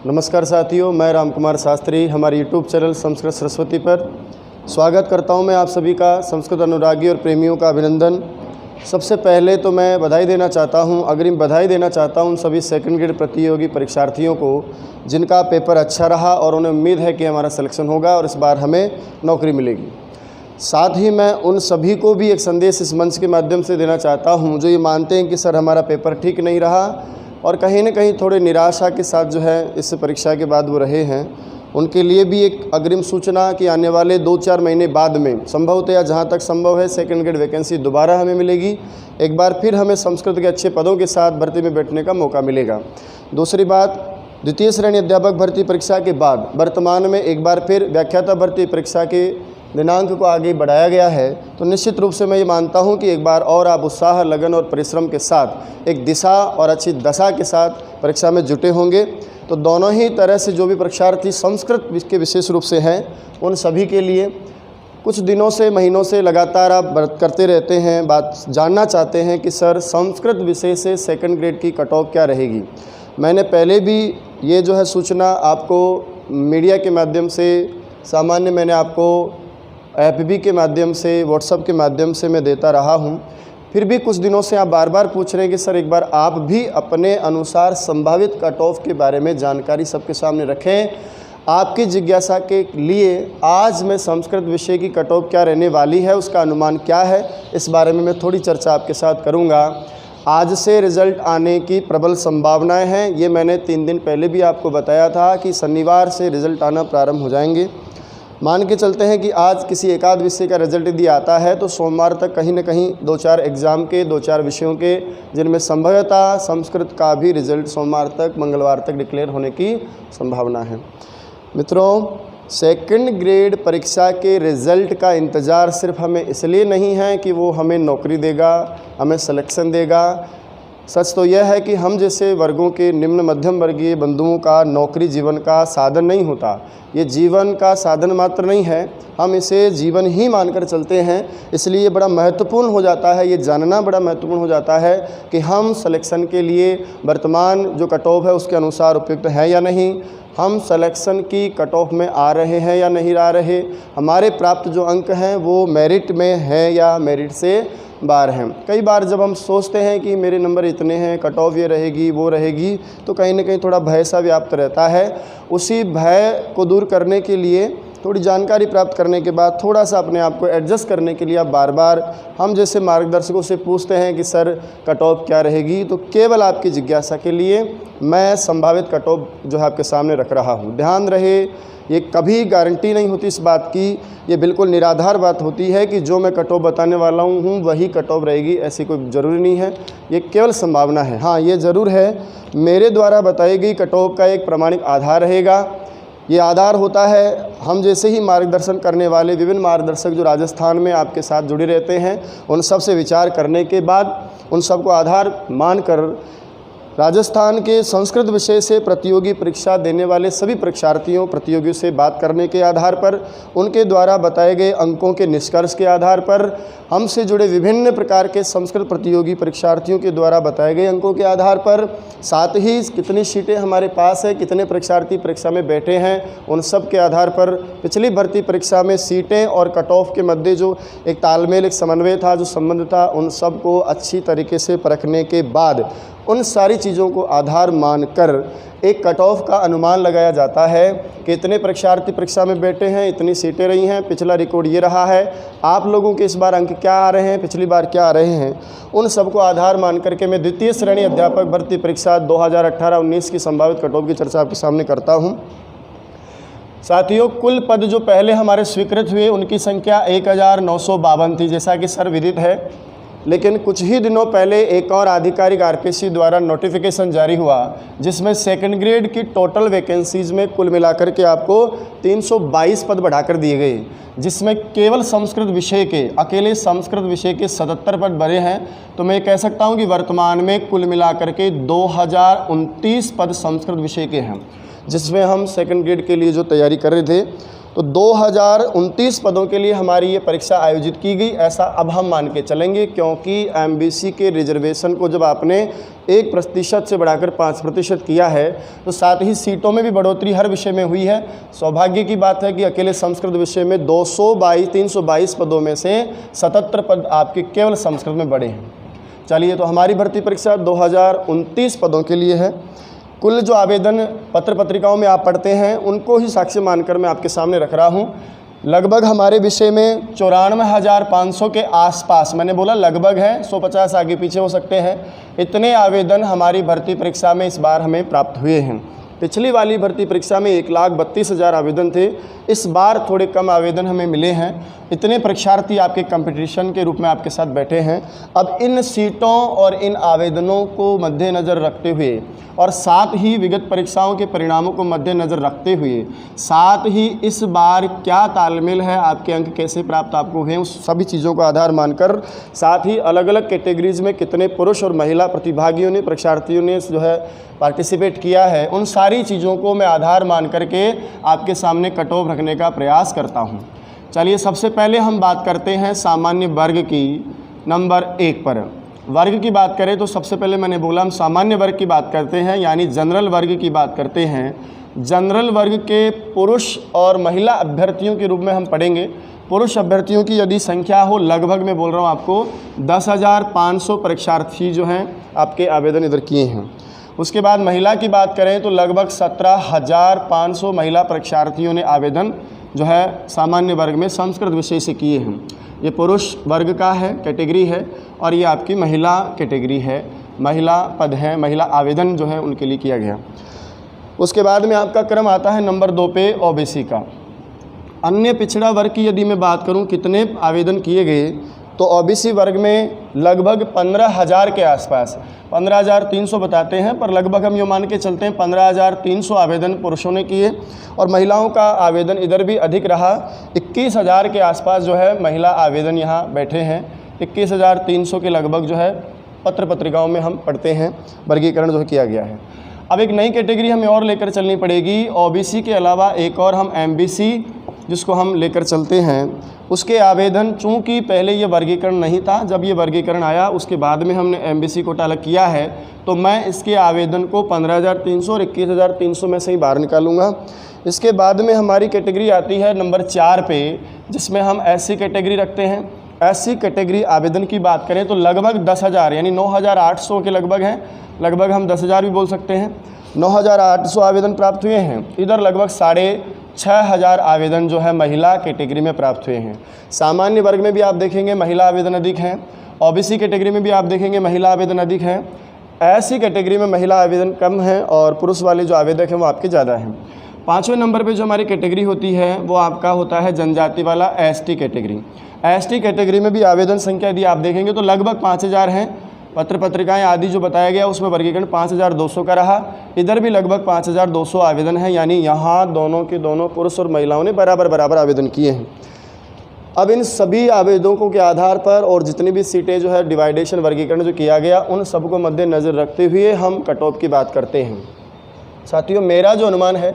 नमस्कार साथियों, मैं राम कुमार शास्त्री हमारे यूट्यूब चैनल संस्कृत सरस्वती पर स्वागत करता हूं मैं आप सभी का। संस्कृत अनुरागी और प्रेमियों का अभिनंदन। सबसे पहले तो मैं बधाई देना चाहता हूं, अग्रिम बधाई देना चाहता हूं सभी सेकंड ग्रेड प्रतियोगी परीक्षार्थियों को जिनका पेपर अच्छा रहा और उन्हें उम्मीद है कि हमारा सिलेक्शन होगा और इस बार हमें नौकरी मिलेगी। साथ ही मैं उन सभी को भी एक संदेश इस मंच के माध्यम से देना चाहता हूँ जो ये मानते हैं कि सर हमारा पेपर ठीक नहीं रहा और कहीं न कहीं थोड़े निराशा के साथ जो है इस परीक्षा के बाद वो रहे हैं, उनके लिए भी एक अग्रिम सूचना कि आने वाले 2-4 महीने बाद में संभवतः जहाँ तक संभव है सेकंड ग्रेड वैकेंसी दोबारा हमें मिलेगी। एक बार फिर हमें संस्कृत के अच्छे पदों के साथ भर्ती में बैठने का मौका मिलेगा। दूसरी बात, द्वितीय श्रेणी अध्यापक भर्ती परीक्षा के बाद वर्तमान में एक बार फिर व्याख्याता भर्ती परीक्षा के दिनांक को आगे बढ़ाया गया है, तो निश्चित रूप से मैं ये मानता हूं कि एक बार और आप उत्साह, लगन और परिश्रम के साथ एक दिशा और अच्छी दशा के साथ परीक्षा में जुटे होंगे। तो दोनों ही तरह से जो भी परीक्षार्थी संस्कृत के विशेष रूप से हैं, उन सभी के लिए कुछ दिनों से, महीनों से लगातार आप करते रहते हैं, बात जानना चाहते हैं कि सर संस्कृत विषय से सेकंड ग्रेड की कट ऑफ क्या रहेगी। मैंने पहले भी ये जो है सूचना आपको मीडिया के माध्यम से, सामान्य मैंने आपको FB के माध्यम से, व्हाट्सएप के माध्यम से मैं देता रहा हूं। फिर भी कुछ दिनों से आप बार बार पूछ रहे हैं कि सर एक बार आप भी अपने अनुसार संभावित कट ऑफ के बारे में जानकारी सबके सामने रखें। आपकी जिज्ञासा के लिए आज मैं संस्कृत विषय की कट ऑफ क्या रहने वाली है, उसका अनुमान क्या है, इस बारे में मैं थोड़ी चर्चा आपके साथ करूँगा। आज से रिज़ल्ट आने की प्रबल संभावनाएं हैं। ये मैंने 3 दिन पहले भी आपको बताया था कि शनिवार से रिज़ल्ट आना प्रारंभ हो जाएंगे। मान के चलते हैं कि आज किसी एकाध विषय का रिजल्ट यदि आता है तो सोमवार तक कहीं न कहीं 2-4 एग्ज़ाम के, 2-4 विषयों के, जिनमें संभवतः संस्कृत का भी रिजल्ट सोमवार तक, मंगलवार तक डिक्लेयर होने की संभावना है। मित्रों, सेकंड ग्रेड परीक्षा के रिज़ल्ट का इंतज़ार सिर्फ हमें इसलिए नहीं है कि वो हमें नौकरी देगा, हमें सिलेक्शन देगा। सच तो यह है कि हम जैसे वर्गों के निम्न मध्यम वर्गीय बंधुओं का नौकरी जीवन का साधन नहीं होता। ये जीवन का साधन मात्र नहीं है, हम इसे जीवन ही मानकर चलते हैं। इसलिए बड़ा महत्वपूर्ण हो जाता है, ये जानना बड़ा महत्वपूर्ण हो जाता है कि हम सिलेक्शन के लिए वर्तमान जो कट ऑफ है उसके अनुसार उपयुक्त है या नहीं, हम सिलेक्शन की कट ऑफ में आ रहे हैं या नहीं आ रहे, हमारे प्राप्त जो अंक हैं वो मेरिट में है या मेरिट से बाहर हैं। कई बार जब हम सोचते हैं कि मेरे नंबर इतने हैं, कट ऑफ ये रहेगी, वो रहेगी, तो कहीं ना कहीं थोड़ा भय सा व्याप्त रहता है। उसी भय को दूर करने के लिए, थोड़ी जानकारी प्राप्त करने के बाद थोड़ा सा अपने आप को एडजस्ट करने के लिए आप बार बार हम जैसे मार्गदर्शकों से पूछते हैं कि सर कट ऑफ क्या रहेगी, तो केवल आपकी जिज्ञासा के लिए मैं संभावित कट ऑफ जो है आपके सामने रख रहा हूँ। ध्यान रहे, ये कभी गारंटी नहीं होती इस बात की, ये बिल्कुल निराधार बात होती है कि जो मैं कट ऑफ बताने वाला हूँ वही कट ऑफ रहेगी, ऐसी कोई ज़रूरी नहीं है, ये केवल संभावना है। हाँ, ये ज़रूर है, मेरे द्वारा बताई गई कट ऑफ का एक प्रामाणिक आधार रहेगा। ये आधार होता है हम जैसे ही मार्गदर्शन करने वाले विभिन्न मार्गदर्शक जो राजस्थान में आपके साथ जुड़े रहते हैं, उन सब से विचार करने के बाद, उन सब को आधार मानकर राजस्थान के संस्कृत विषय से प्रतियोगी परीक्षा देने वाले सभी परीक्षार्थियों, प्रतियोगियों से बात करने के आधार पर, उनके द्वारा बताए गए अंकों के निष्कर्ष के आधार पर, हमसे जुड़े विभिन्न प्रकार के संस्कृत प्रतियोगी परीक्षार्थियों के द्वारा बताए गए अंकों के आधार पर, साथ ही कितनी सीटें हमारे पास है, कितने परीक्षार्थी परीक्षा में बैठे हैं, उन सब के आधार पर पिछली भर्ती परीक्षा में सीटें और कट ऑफ के मध्य जो एक तालमेल, एक समन्वय था, जो संबंध था, उन सब को अच्छी तरीके से परखने के बाद उन सारी चीज़ों को आधार मानकर एक कट ऑफ का अनुमान लगाया जाता है कि इतने परीक्षार्थी परीक्षा में बैठे हैं, इतनी सीटें रही हैं, पिछला रिकॉर्ड ये रहा है, आप लोगों के इस बार अंक क्या आ रहे हैं, पिछली बार क्या आ रहे हैं, उन सबको आधार मान करके मैं द्वितीय श्रेणी अध्यापक भर्ती परीक्षा 2018-19 की संभावित कट ऑफ की चर्चा आपके सामने करता हूँ। साथियों, कुल पद जो पहले हमारे स्वीकृत हुए उनकी संख्या 1952 थी, जैसा कि सर विदित है। लेकिन कुछ ही दिनों पहले एक और आधिकारिक RPSC द्वारा नोटिफिकेशन जारी हुआ जिसमें सेकंड ग्रेड की टोटल वैकेंसीज़ में कुल मिलाकर के आपको 322 पद बढ़ाकर दिए गए, जिसमें केवल संस्कृत विषय के, अकेले संस्कृत विषय के 77 पद भरे हैं। तो मैं कह सकता हूं कि वर्तमान में कुल मिलाकर के 2029 पद संस्कृत विषय के हैं, जिसमें हम सेकंड ग्रेड के लिए जो तैयारी कर रहे थे तो 2029 पदों के लिए हमारी ये परीक्षा आयोजित की गई, ऐसा अब हम मान के चलेंगे, क्योंकि एमबीसी के रिजर्वेशन को जब आपने 1% से बढ़ाकर 5% किया है तो साथ ही सीटों में भी बढ़ोतरी हर विषय में हुई है। सौभाग्य की बात है कि अकेले संस्कृत विषय में 322 पदों में से 77 पद आपके केवल संस्कृत में बढ़े हैं। चलिए, तो हमारी भर्ती परीक्षा 2029 पदों के लिए है। कुल जो आवेदन पत्र पत्रिकाओं में आप पढ़ते हैं उनको ही साक्ष्य मानकर मैं आपके सामने रख रहा हूँ। लगभग हमारे विषय में 94,500 के आसपास, मैंने बोला लगभग है, 150 आगे पीछे हो सकते हैं, इतने आवेदन हमारी भर्ती परीक्षा में इस बार हमें प्राप्त हुए हैं। पिछली वाली भर्ती परीक्षा में 1,32,000 आवेदन थे, इस बार थोड़े कम आवेदन हमें मिले हैं। इतने परीक्षार्थी आपके कंपटीशन के रूप में आपके साथ बैठे हैं। अब इन सीटों और इन आवेदनों को मद्देनज़र रखते हुए और साथ ही विगत परीक्षाओं के परिणामों को मद्देनज़र रखते हुए, साथ ही इस बार क्या तालमेल है, आपके अंक कैसे प्राप्त आपको हुए, उस सभी चीज़ों को आधार मानकर, साथ ही अलग अलग कैटेगरीज़ में कितने पुरुष और महिला प्रतिभागियों ने, परीक्षार्थियों ने जो है पार्टिसिपेट किया है, उन सारी चीज़ों को मैं आधार मान करके आपके सामने कट ऑफ रखने का प्रयास करता हूँ। चलिए, सबसे पहले हम बात करते हैं सामान्य वर्ग की नंबर 1 पर। वर्ग की बात करें तो सबसे पहले मैंने बोला हम सामान्य वर्ग की बात करते हैं, यानी जनरल वर्ग की बात करते हैं। जनरल वर्ग के पुरुष और महिला अभ्यर्थियों के रूप में हम पढ़ेंगे। पुरुष अभ्यर्थियों की यदि संख्या हो, लगभग मैं बोल रहा हूँ आपको 10,500 परीक्षार्थी जो हैं आपके आवेदन इधर किए हैं। उसके बाद महिला की बात करें तो लगभग 17,500 महिला परीक्षार्थियों ने आवेदन जो है सामान्य वर्ग में संस्कृत विषय से किए हैं। ये पुरुष वर्ग का है, कैटेगरी है, और ये आपकी महिला कैटेगरी है, महिला पद है, महिला आवेदन जो है उनके लिए किया गया। उसके बाद में आपका क्रम आता है नंबर 2 पे ओबीसी का। अन्य पिछड़ा वर्ग की यदि मैं बात करूं कितने आवेदन किए गए, तो ओबीसी वर्ग में लगभग 15,000 के आसपास, 15,300 बताते हैं, पर लगभग हम ये मान के चलते हैं 15,300 आवेदन पुरुषों ने किए और महिलाओं का आवेदन इधर भी अधिक रहा। 21,000 के आसपास जो है महिला आवेदन यहाँ बैठे हैं। 21,300 के लगभग जो है पत्र पत्रिकाओं में हम पढ़ते हैं वर्गीकरण जो है किया गया है। अब एक नई कैटेगरी हमें और लेकर चलनी पड़ेगी। ओबीसी के अलावा एक और हम एमबीसी जिसको हम लेकर चलते हैं, उसके आवेदन, चूँकि पहले ये वर्गीकरण नहीं था, जब ये वर्गीकरण आया उसके बाद में हमने एमबीसी कोटा अलग किया है, तो मैं इसके आवेदन को 15,300 और 21,300 में से ही बाहर निकालूंगा। इसके बाद में हमारी कैटेगरी आती है नंबर 4 पे, जिसमें हम एससी कैटेगरी रखते हैं। एससी कैटेगरी आवेदन की बात करें तो लगभग 10,000 यानी 9,800 के लगभग हैं, लगभग हम 10,000 भी बोल सकते हैं। 9,800 आवेदन प्राप्त हुए हैं। इधर लगभग 6,500 आवेदन जो है महिला कैटेगरी में प्राप्त हुए हैं। सामान्य वर्ग में भी आप देखेंगे महिला आवेदन अधिक हैं, ओबीसी कैटेगरी में भी आप देखेंगे महिला आवेदन अधिक हैं, एससी कैटेगरी में महिला आवेदन कम हैं और पुरुष वाले जो आवेदक हैं वो आपके ज़्यादा हैं। 5वें नंबर पे जो हमारी कैटेगरी होती है वो आपका होता है जनजाति वाला एसटी कैटेगरी। एसटी कैटेगरी में भी आवेदन संख्या यदि आप देखेंगे तो लगभग 5,000 हैं। पत्र पत्रिकाएं आदि जो बताया गया उसमें वर्गीकरण 5,200 का रहा। इधर भी लगभग 5,200 आवेदन है, यानी यहाँ दोनों के दोनों पुरुष और महिलाओं ने बराबर आवेदन किए हैं। अब इन सभी आवेदकों के आधार पर और जितनी भी सीटें जो है डिवाइडेशन वर्गीकरण जो किया गया उन सबको मद्देनज़र रखते हुए हम कट ऑफ की बात करते हैं। साथियों, मेरा जो अनुमान है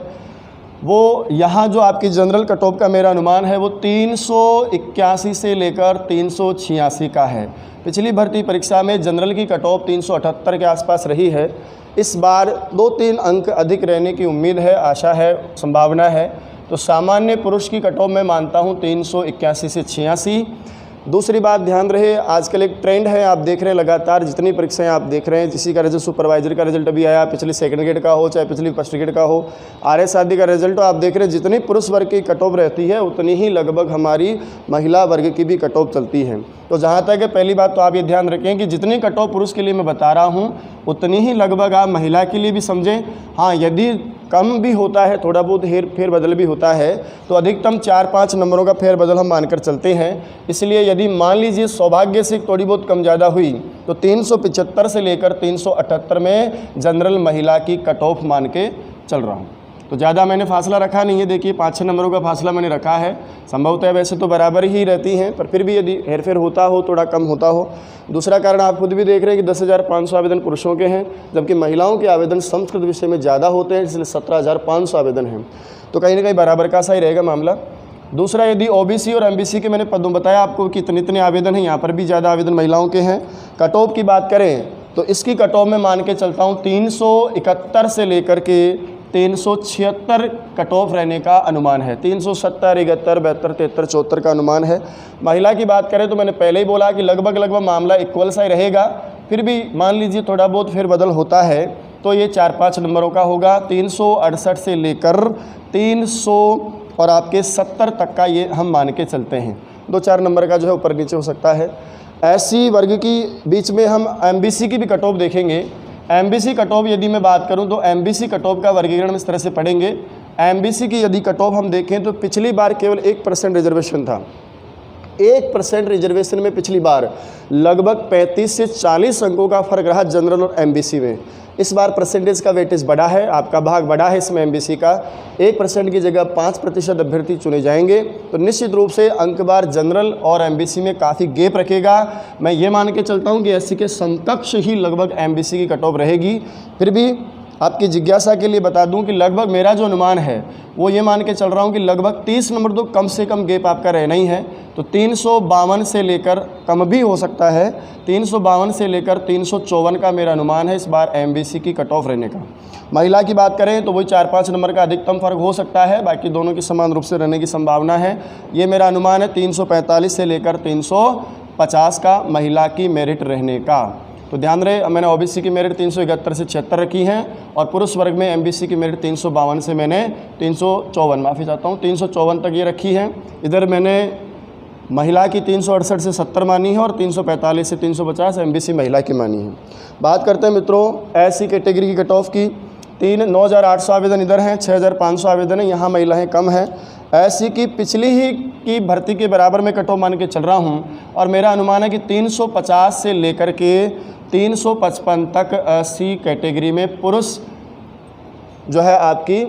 वो यहाँ जो आपकी जनरल कट ऑफ का मेरा अनुमान है वो 381 से लेकर 386 का है। पिछली भर्ती परीक्षा में जनरल की कट ऑफ 378 के आसपास रही है। इस बार 2-3 अंक अधिक रहने की उम्मीद है, आशा है, संभावना है। तो सामान्य पुरुष की कट ऑफ मैं मानता हूँ 381 से 86। दूसरी बात ध्यान रहे, आजकल एक ट्रेंड है, आप देख रहे हैं लगातार जितनी परीक्षाएं आप देख रहे हैं, किसी का रिजल्ट सुपरवाइजर का रिजल्ट अभी आया, पिछले सेकंड ग्रेड का हो चाहे पिछली फर्स्ट ग्रेड का हो, आरएस आदि का रिजल्ट हो, आप देख रहे हैं जितनी पुरुष वर्ग की कट ऑफ रहती है उतनी ही लगभग हमारी महिला वर्ग की भी कट ऑफ चलती है। तो जहाँ तक है, पहली बात तो आप ये ध्यान रखें कि जितनी कट ऑफ पुरुष के लिए मैं बता रहा हूँ उतनी ही लगभग आप महिला के लिए भी समझें। हाँ, यदि कम भी होता है, थोड़ा बहुत फेर बदल भी होता है, तो अधिकतम 4-5 नंबरों का फेर बदल हम मानकर चलते हैं। इसलिए यदि मान लीजिए सौभाग्य से थोड़ी बहुत कम ज़्यादा हुई तो 375 से लेकर 378 में जनरल महिला की कट ऑफ मान के चल रहा हूँ। तो ज़्यादा मैंने फासला रखा नहीं है, देखिए 5-6 नंबरों का फासला मैंने रखा है। संभवतः वैसे तो बराबर ही रहती हैं, पर फिर भी यदि हेरफेर होता हो, थोड़ा कम होता हो। दूसरा कारण आप खुद भी देख रहे हैं कि 10,500 आवेदन पुरुषों के हैं, जबकि महिलाओं के आवेदन संस्कृत विषय में ज़्यादा होते हैं, इसलिए 17,500 आवेदन हैं। तो कहीं ना कहीं बराबर का सा ही रहेगा मामला। दूसरा, यदि ओबीसी और एमबीसी के मैंने पदों बताया आपको कि इतने आवेदन हैं, यहाँ पर भी ज़्यादा आवेदन महिलाओं के हैं। कट ऑफ की बात करें तो इसकी कट ऑफ में मान के चलता हूँ 371 से लेकर के 376 कट ऑफ रहने का अनुमान है। 370, 71, 72, 73, 74 का अनुमान है। महिला की बात करें तो मैंने पहले ही बोला कि लगभग मामला इक्वल सा ही रहेगा, फिर भी मान लीजिए थोड़ा बहुत फेरबदल होता है तो ये 4-5 नंबरों का होगा। 368 से लेकर 300 और आपके 70 तक का ये हम मान के चलते हैं। 2-4 नंबर का जो है ऊपर नीचे हो सकता है। एससी वर्ग की बीच में हम एमबीसी की भी कट ऑफ देखेंगे। एमबीसी कट ऑफ यदि मैं बात करूं तो एमबीसी कट ऑफ का वर्गीकरण इस तरह से पढ़ेंगे। एमबीसी की यदि कट ऑफ हम देखें तो पिछली बार केवल 1% रिजर्वेशन था। 1% रिजर्वेशन में पिछली बार लगभग 35 से 40 अंकों का फर्क रहा जनरल और एमबीसी में। इस बार परसेंटेज का वेटेज बढ़ा है, आपका भाग बढ़ा है इसमें एमबीसी का। 1% की जगह 5% अभ्यर्थी चुने जाएंगे, तो निश्चित रूप से अंक बार जनरल और एमबीसी में काफ़ी गैप रखेगा। मैं ये मान के चलता हूँ कि एससी के समकक्ष ही लगभग एमबीसी की कट ऑफ रहेगी। फिर भी आपकी जिज्ञासा के लिए बता दूं कि लगभग मेरा जो अनुमान है वो ये मान के चल रहा हूँ कि लगभग 30 नंबर तो कम से कम गैप आपका रहना ही है। तो 352 से लेकर, कम भी हो सकता है, 352 से लेकर 354 का मेरा अनुमान है इस बार एमबीसी की कट ऑफ रहने का। महिला की बात करें तो वही 4-5 नंबर का अधिकतम फ़र्क हो सकता है, बाकी दोनों की समान रूप से रहने की संभावना है। ये मेरा अनुमान है 345 से लेकर 350 का महिला की मेरिट रहने का। तो ध्यान रहे, मैंने ओबीसी की मेरिट 371 से 76 रखी हैं और पुरुष वर्ग में एमबीसी की मेरिट 352 से मैंने 354 तक ये रखी है। इधर मैंने महिला की 368 से 70 मानी है और 345 से 350 एमबीसी महिला की मानी है। बात करते हैं मित्रों एससी कैटेगरी की कट ऑफ की। 9,800 आवेदन इधर हैं, 6,500 आवेदन है, यहाँ महिलाएँ कम हैं। एससी की पिछली ही की भर्ती के बराबर में कट ऑफ मान के चल रहा हूँ और मेरा अनुमान है कि 350 से लेकर के 355 तक एससी कैटेगरी में पुरुष जो है आपकी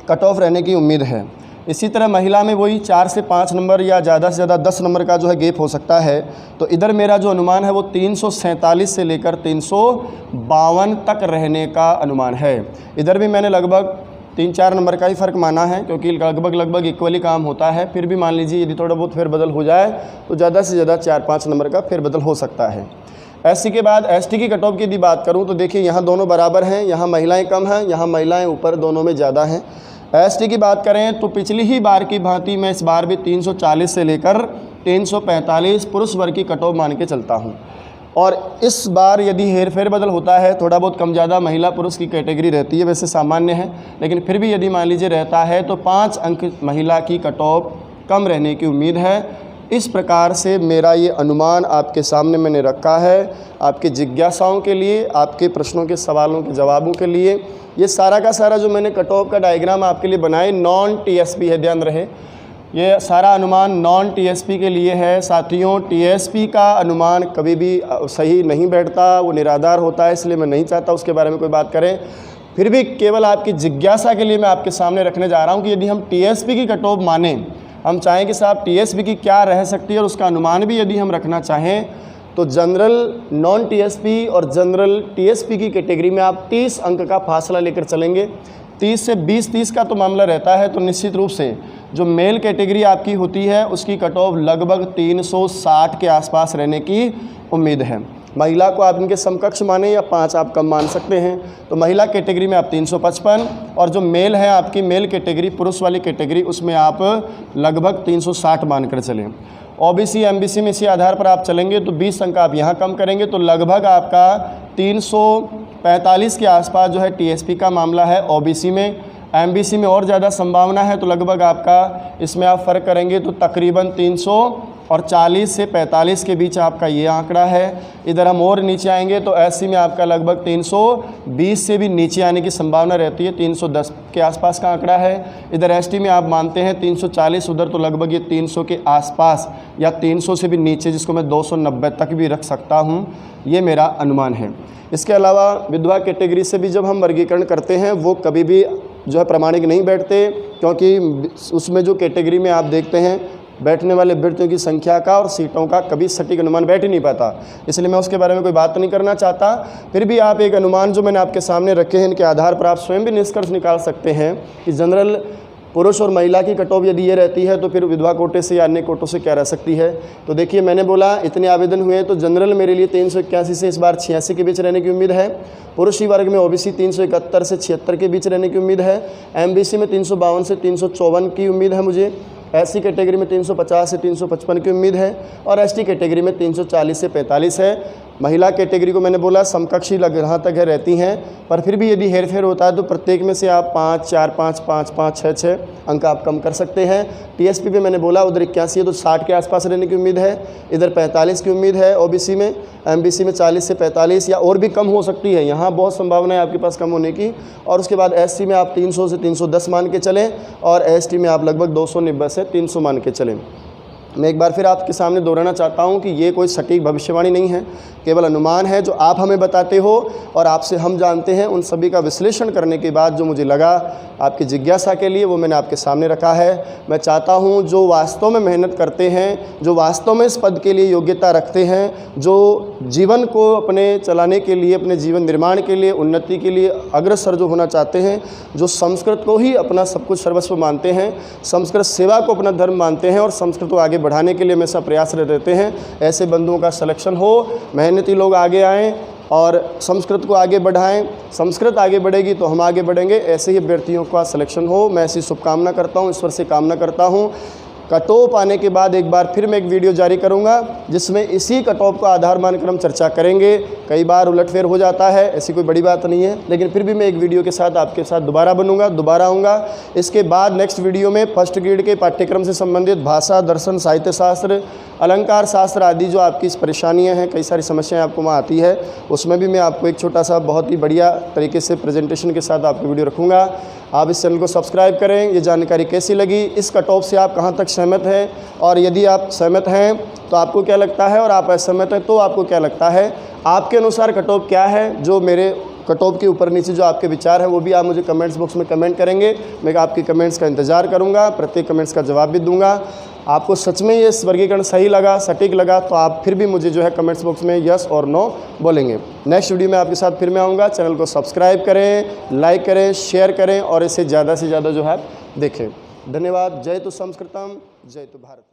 कट ऑफ रहने की उम्मीद है। इसी तरह महिला में वही 4 से 5 नंबर या ज़्यादा से ज़्यादा 10 नंबर का जो है गैप हो सकता है। तो इधर मेरा जो अनुमान है वो 347 से लेकर 352 तक रहने का अनुमान है। इधर भी मैंने लगभग 3-4 नंबर का ही फ़र्क माना है, क्योंकि लगभग इक्वली काम होता है। फिर भी मान लीजिए यदि थोड़ा बहुत फेरबदल हो जाए तो ज़्यादा से ज़्यादा 4-5 नंबर का फेरबदल हो सकता है। एससी के बाद एसटी की कट ऑफ की यदि बात करूं तो देखिए यहाँ दोनों बराबर हैं, यहाँ महिलाएं कम हैं, यहाँ महिलाएं ऊपर, दोनों में ज़्यादा हैं। एसटी की बात करें तो पिछली ही बार की भांति मैं इस बार भी 340 से लेकर 345 पुरुष वर्ग की कट ऑफ मान के चलता हूँ। और इस बार यदि हेरफेर बदल होता है, थोड़ा बहुत कम ज़्यादा महिला पुरुष की कैटेगरी रहती है, वैसे सामान्य है, लेकिन फिर भी यदि मान लीजिए रहता है तो 5 अंक महिला की कट ऑफ कम रहने की उम्मीद है। इस प्रकार से मेरा ये अनुमान आपके सामने मैंने रखा है, आपके जिज्ञासाओं के लिए, आपके प्रश्नों के सवालों के जवाबों के लिए। ये सारा का सारा जो मैंने कट ऑफ का डायग्राम आपके लिए बनाए नॉन टीएसपी है, ध्यान रहे, ये सारा अनुमान नॉन टीएसपी के लिए है। साथियों, टीएसपी का अनुमान कभी भी सही नहीं बैठता, वो निराधार होता है, इसलिए मैं नहीं चाहता उसके बारे में कोई बात करें। फिर भी केवल आपकी जिज्ञासा के लिए मैं आपके सामने रखने जा रहा हूँ कि यदि हम टीएसपी की कट ऑफ माने, हम चाहें कि साहब टीएसपी की क्या रह सकती है और उसका अनुमान भी यदि हम रखना चाहें, तो जनरल नॉन टीएसपी और जनरल टीएसपी की कैटेगरी में आप 30 अंक का फासला लेकर चलेंगे। 30 से 20-30 का तो मामला रहता है, तो निश्चित रूप से जो मेल कैटेगरी आपकी होती है उसकी कट ऑफ लगभग 360 के आसपास रहने की उम्मीद है। महिला को आप इनके समकक्ष माने या 5 आप कम मान सकते हैं। तो महिला कैटेगरी में आप 355 और जो मेल है आपकी मेल कैटेगरी, पुरुष वाली कैटेगरी, उसमें आप लगभग 360 मानकर चलें। ओबीसी एमबीसी में इसी आधार पर आप चलेंगे तो 20 अंक आप यहाँ कम करेंगे तो लगभग आपका 345 के आसपास जो है टीएसपी का मामला है ओबीसी में। एमबीसी में और ज़्यादा संभावना है, तो लगभग आपका इसमें आप फ़र्क करेंगे तो तकरीबन 340 से 45 के बीच आपका ये आंकड़ा है। इधर हम और नीचे आएंगे तो एससी में आपका लगभग 320 से भी नीचे आने की संभावना रहती है, 310 के आसपास का आंकड़ा है। इधर एसटी में आप मानते हैं 340, उधर तो लगभग ये 300 के आसपास या 300 से भी नीचे, जिसको मैं 290 तक भी रख सकता हूँ, ये मेरा अनुमान है। इसके अलावा विधवा कैटेगरी से भी जब हम वर्गीकरण करते हैं वो कभी भी जो है प्रामाणिक नहीं बैठते, क्योंकि उसमें जो कैटेगरी में आप देखते हैं बैठने वाले अभ्यर्थियों की संख्या का और सीटों का कभी सटीक अनुमान बैठ ही नहीं पाता, इसलिए मैं उसके बारे में कोई बात नहीं करना चाहता। फिर भी आप एक अनुमान जो मैंने आपके सामने रखे हैं, इनके आधार पर आप स्वयं भी निष्कर्ष निकाल सकते हैं कि जनरल पुरुष और महिला की कट ऑफ यदि ये रहती है तो फिर विधवा कोटे से या अन्य कोटों से क्या रह सकती है। तो देखिए, मैंने बोला इतने आवेदन हुए तो जनरल मेरे लिए 381 से इस बार 86 के बीच रहने की उम्मीद है। पुरुष वर्ग में ओबीसी 371 से 76 के बीच रहने की उम्मीद है। एमबीसी में 352 से 354 की उम्मीद है मुझे। एससी कैटेगरी में 350 से 355 की उम्मीद है और एसटी कैटेगरी में 340 से 45 है। महिला कैटेगरी को मैंने बोला समकक्षी जहाँ तक है रहती हैं, पर फिर भी यदि हेरफेर होता है तो प्रत्येक में से आप 5, 4, 5, 5, 5, 6, 6 अंक आप कम कर सकते हैं। टीएसपी पे मैंने बोला उधर 81 है तो 60 के आसपास रहने की उम्मीद है, इधर 45 की उम्मीद है ओबीसी में। एमबीसी में 40 से 45 या और भी कम हो सकती है, यहाँ बहुत संभावना है आपके पास कम होने की। और उसके बाद एससी में आप 300 से 310 मान के चलें और एसटी में आप लगभग 290 से 300 मान के चलें। मैं एक बार फिर आपके सामने दोहराना चाहता हूं कि ये कोई सटीक भविष्यवाणी नहीं है, केवल अनुमान है जो आप हमें बताते हो और आपसे हम जानते हैं। उन सभी का विश्लेषण करने के बाद जो मुझे लगा आपकी जिज्ञासा के लिए वो मैंने आपके सामने रखा है। मैं चाहता हूं जो वास्तव में मेहनत करते हैं, जो वास्तव में इस पद के लिए योग्यता रखते हैं, जो जीवन को अपने चलाने के लिए, अपने जीवन निर्माण के लिए, उन्नति के लिए अग्रसर जो होना चाहते हैं, जो संस्कृत को ही अपना सब कुछ सर्वस्व मानते हैं, संस्कृत सेवा को अपना धर्म मानते हैं और संस्कृत को आगे बढ़ाने के लिए हमेशा प्रयासरत रहते हैं, ऐसे बंधुओं का सिलेक्शन हो, मेहनती लोग आगे आएँ और संस्कृत को आगे बढ़ाएं। संस्कृत आगे बढ़ेगी तो हम आगे बढ़ेंगे, ऐसे ही अभ्यर्थियों का सिलेक्शन हो। मैं ऐसी शुभकामना करता हूं, ईश्वर से कामना करता हूं। कट ऑफ आने के बाद एक बार फिर मैं एक वीडियो जारी करूंगा जिसमें इसी कट ऑफ का आधार मानकर हम चर्चा करेंगे। कई बार उलटफेर हो जाता है, ऐसी कोई बड़ी बात नहीं है, लेकिन फिर भी मैं एक वीडियो के साथ आपके साथ दोबारा बनूंगा, दोबारा आऊँगा। इसके बाद नेक्स्ट वीडियो में फर्स्ट ग्रेड के पाठ्यक्रम से संबंधित भाषा, दर्शन, साहित्य शास्त्र, अलंकार शास्त्र आदि जो आपकी परेशानियां हैं, कई सारी समस्याएं आपको वहाँ आती है, उसमें भी मैं आपको एक छोटा सा बहुत ही बढ़िया तरीके से प्रेजेंटेशन के साथ आपको वीडियो रखूँगा। आप इस चैनल को सब्सक्राइब करें। ये जानकारी कैसी लगी, इस कट ऑफ से आप कहाँ तक सहमत हैं, और यदि आप सहमत हैं तो आपको क्या लगता है, और आप असहमत हैं तो आपको क्या लगता है, आपके अनुसार कट ऑफ क्या है। जो मेरे कट ऑफ के ऊपर नीचे जो आपके विचार हैं वो भी आप मुझे कमेंट्स बॉक्स में कमेंट करेंगे। मैं आपकी कमेंट्स का इंतज़ार करूंगा, प्रत्येक कमेंट्स का जवाब भी दूंगा। आपको सच में ये वर्गीकरण सही लगा, सटीक लगा, तो आप फिर भी मुझे जो है कमेंट्स बॉक्स में यस और नो बोलेंगे। नेक्स्ट वीडियो में आपके साथ फिर मैं आऊँगा। चैनल को सब्सक्राइब करें, लाइक करें, शेयर करें और इसे ज़्यादा से ज़्यादा जो है देखें। धन्यवाद। जय तो संस्कृतम, जय तो भारतम।